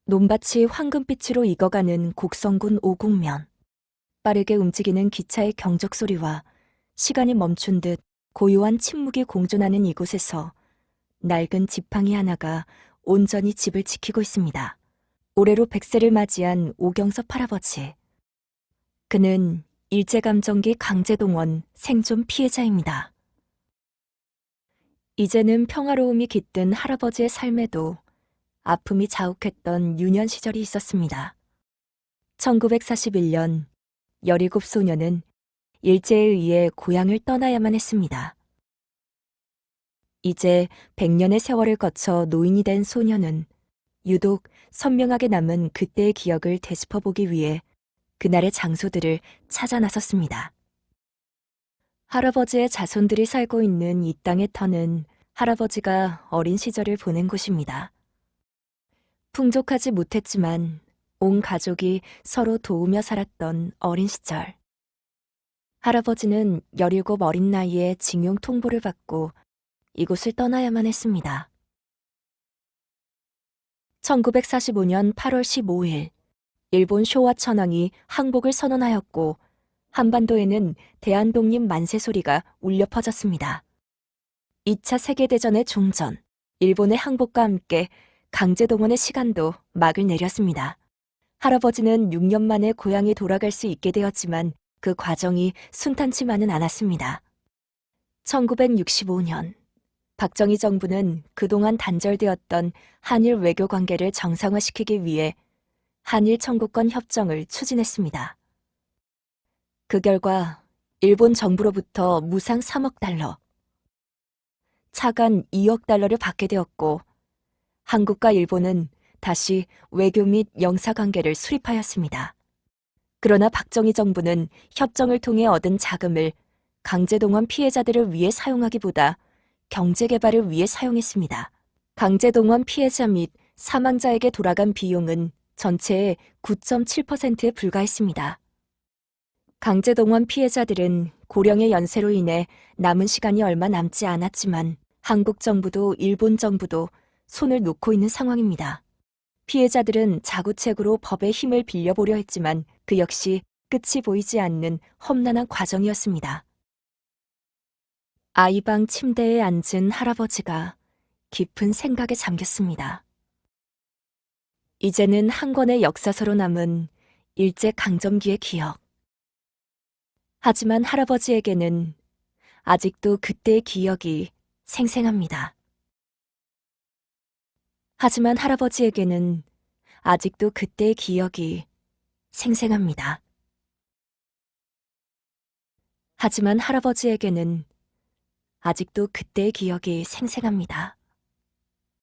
논밭이 황금빛으로 익어가는 곡성군 오곡면. 빠르게 움직이는 기차의 경적 소리와 시간이 멈춘 듯 고요한 침묵이 공존하는 이곳에서 낡은 지팡이 하나가 온전히 집을 지키고 있습니다. 올해로 100세를 맞이한 오경섭 할아버지. 그는 일제감정기 강제동원 생존 피해자입니다. 이제는 평화로움이 깃든 할아버지의 삶에도 아픔이 자욱했던 유년 시절이 있었습니다. 1941년 17 소녀는 일제에 의해 고향을 떠나야만 했습니다. 이제 100년의 세월을 거쳐 노인이 된 소녀는 유독 선명하게 남은 그때의 기억을 되짚어보기 위해 그날의 장소들을 찾아 나섰습니다. 할아버지의 자손들이 살고 있는 이 땅의 터는 할아버지가 어린 시절을 보낸 곳입니다. 풍족하지 못했지만 온 가족이 서로 도우며 살았던 어린 시절. 할아버지는 17 어린 나이에 징용 통보를 받고 이곳을 떠나야만 했습니다. 1945년 8월 15일, 일본 쇼와 천황이 항복을 선언하였고 한반도에는 대한독립 만세 소리가 울려 퍼졌습니다. 2차 세계대전의 종전, 일본의 항복과 함께 강제동원의 시간도 막을 내렸습니다. 할아버지는 6년 만에 고향에 돌아갈 수 있게 되었지만 그 과정이 순탄치만은 않았습니다. 1965년, 박정희 정부는 그동안 단절되었던 한일 외교 관계를 정상화시키기 위해 한일 청구권 협정을 추진했습니다. 그 결과 일본 정부로부터 무상 3억 달러, 차관 2억 달러를 받게 되었고 한국과 일본은 다시 외교 및 영사관계를 수립하였습니다. 그러나 박정희 정부는 협정을 통해 얻은 자금을 강제동원 피해자들을 위해 사용하기보다 경제개발을 위해 사용했습니다. 강제동원 피해자 및 사망자에게 돌아간 비용은 전체의 9.7%에 불과했습니다. 강제동원 피해자들은 고령의 연세로 인해 남은 시간이 얼마 남지 않았지만 한국 정부도 일본 정부도 손을 놓고 있는 상황입니다. 피해자들은 자구책으로 법의 힘을 빌려보려 했지만 그 역시 끝이 보이지 않는 험난한 과정이었습니다. 아이방 침대에 앉은 할아버지가 깊은 생각에 잠겼습니다. 이제는 한 권의 역사서로 남은 일제강점기의 기억. 하지만 할아버지에게는 아직도 그때의 기억이 생생합니다. 하지만 할아버지에게는 아직도 그때의 기억이 생생합니다. 하지만 할아버지에게는 아직도 그때의 기억이 생생합니다.